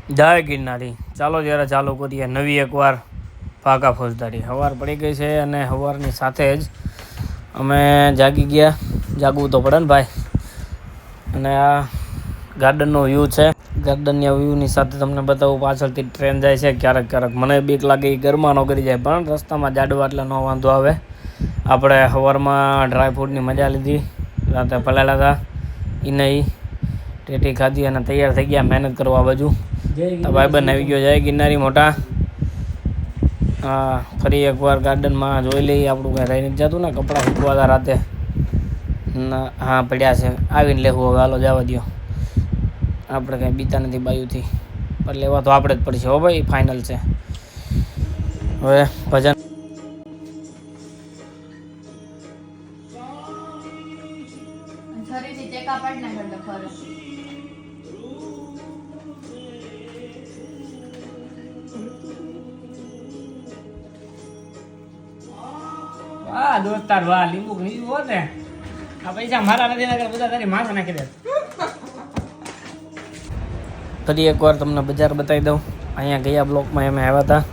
જય ગિરનારી. ચાલો જ્યારે ચાલુ કરીએ નવી એકવાર પાકા ફોજદારી. સવાર પડી ગઈ છે અને સવારની સાથે જ અમે જાગી ગયા. જાગવું તો પડે ને ભાઈ. અને આ ગાર્ડનનો વ્યૂ છે. ગાર્ડનના વ્યૂની સાથે તમને બતાવું, પાછળથી ટ્રેન જાય છે. ક્યારેક ક્યારેક મને બીક લાગે એ ઘરમાં ન કરી જાય, પણ રસ્તામાં જાડવા એટલે ન વાંધો આવે. આપણે સવારમાં ડ્રાયફ્રૂટની મજા લીધી, રાતે પલાળ્યા હતા એને ટેટી ખાધી અને તૈયાર થઈ ગયા મહેનત કરવા બાજુ. ભાઈબંધ આવી ગયો. જય ગિરનારી મોટા. હા, ફરી એકવાર ગાર્ડનમાં જોઈ લઈએ. આપણું કંઈ રહી નથી જતું ને, કપડાં સૂકવા હતા રાતે. હા, પડ્યા છે, આવીને લેવું હવે. હાલો જવા દો, આપણે કંઈ બીતા નથી બાયુથી, પણ લેવા તો આપણે જ પડશે. હો ભાઈ, ફાઇનલ છે. હવે ભજન વાહ દોસ્તાર, વાહ લીંબુ લીંબુ હોત ને, આ પૈસા મારા નથી નાખે, બધા તારી માથા નાખી દે. ફરી એકવાર તમને બજાર બતાવી દઉં. અહીંયા ગયા બ્લોકમાં અમે આવ્યા હતા.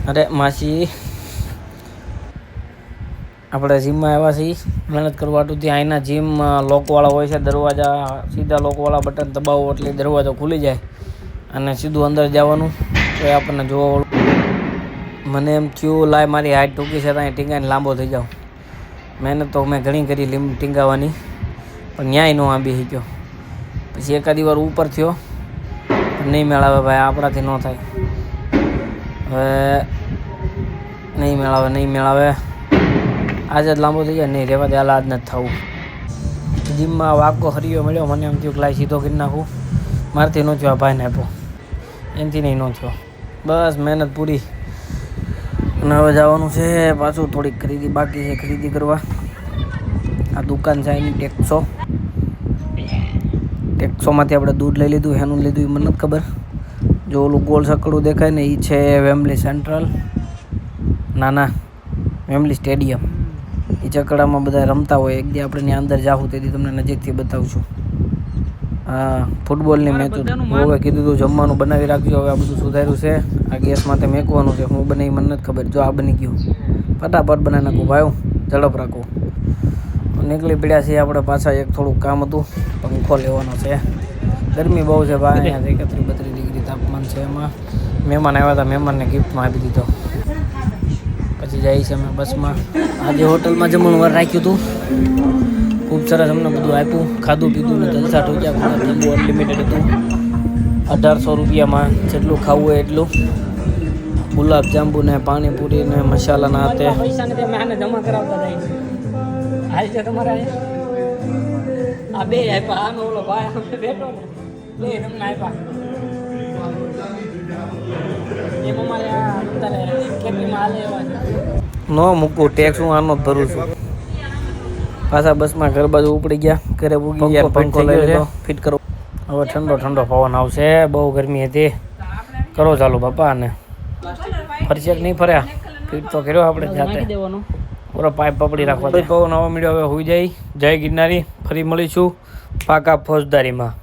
અરે માસી, આપણે જીમમાં આવ્યા છીએ મહેનત કરવા હતું. ત્યાં અહીંના જીમ લોકવાળા હોય છે. દરવાજા સીધા લોકવાળા બટન દબાવો એટલે દરવાજો ખુલી જાય અને સીધું અંદર જવાનું. તો એ આપણને જોવા. મને એમ થયું લાય મારી હાઈટ ટૂંકી છે, ત્યાં ટીંગાઈને લાંબો થઈ જાઉં. મહેનત તો મેં ઘણી કરી ટીંગાવાની, પણ ન્યાય ન આંબી શક્યો. પછી એકાદી વાર ઉપર થયો, નહીં મેળાવે ભાઈ, આપણાથી ન થાય. હવે નહીં મેળાવે. આજે જ લાંબો થઈ જાય. નહીં રહેવા દે, હાલ આજ નથી થવું. જીમમાં વાઘો હરિયો મળ્યો. મને એમ થયું કે લાય સીધો કરી નાખું. મારથી ન થયો, આ ભાઈને આપ્યો, એનાથી નહીં ન થયો. બસ મહેનત પૂરી. અને હવે જવાનું છે પાછું. થોડીક ખરીદી બાકી છે, ખરીદી કરવા. આ દુકાન છે એની ટેક્સોમાંથી આપણે દૂધ લઈ લીધું. એનું લીધું એ મને નથી ખબર. જો ઓલું ગોળ સકડું દેખાય ને, એ છે વેમ્બલી સેન્ટ્રલ. ના, વેમ્બલી સ્ટેડિયમ. એ ચકડામાં બધા રમતા હોય. એક દી આપણે ત્યાં અંદર જાઉં તેથી તમને નજીકથી બતાવશું. હા, ફૂટબોલની મેચ. હવે કીધું તું જમવાનું બનાવી રાખજો. હવે આ બધું સુધાર્યું છે. આ ગેસ માટે મેકવાનું છે. હું બનાવી મને નથી ખબર. જો આ બની ગયું, ફટાફટ બનાવી નાખું ભાઈ, ઝડપ રાખું. નીકળી પડ્યા છીએ આપણે પાછા. એક થોડુંક કામ હતું, પંખો લેવાનો છે. ગરમી બહુ છે ભાઈ. 31-32 ડિગ્રી તાપમાન છે. એમાં મહેમાન આવ્યા હતા, મહેમાનને ગિફ્ટમાં આપી દીધો. પછી જાય છે અમે બસમાં. આજે હોટલમાં જમણવાર રાખ્યું હતું. ખૂબ સરસ અમને બધું આપ્યું. ખાધું પીધું ને જલસા ઠોક્યા. જમવું અનલિમિટેડ હતું. 1800 રૂપિયામાં જેટલું ખાવું હોય એટલું. ગુલાબ જાંબુ ને પાણીપુરી ને મસાલાના હાથે. પૈસા નથી, અમે આને જમા કરાવતા જાય છે. હાલ છે તમારા આ બે આપ્યા. આનો ઓલો ભાઈ અમે બેઠો ને, લે તમને આપ્યા. એ અમારે અત્યારે ખેતીમાં હાલે એવા ન મૂકું ટેક્સ. હું આનો જ ભરું છું. પાછા બસમાં ઘર બાજુ ઉપડી ગયા. ઘરે પૂગી ગયા. પંખો લઈ લીધો, ફિટ કરો. હવે ઠંડો પવન આવશે. બહુ ગરમી હતી. કરો ચાલો બાપા. અને ફરશે કે નહીં ફર્યા? ફિટ તો કર્યો આપણે જાતે. પૂરો પાઇપ પકડી રાખવા. પવન આવવા મળ્યો. હવે હોઈ જાય. જય ગિરનારી. ફરી મળીશું પાકા ફોજદારીમાં.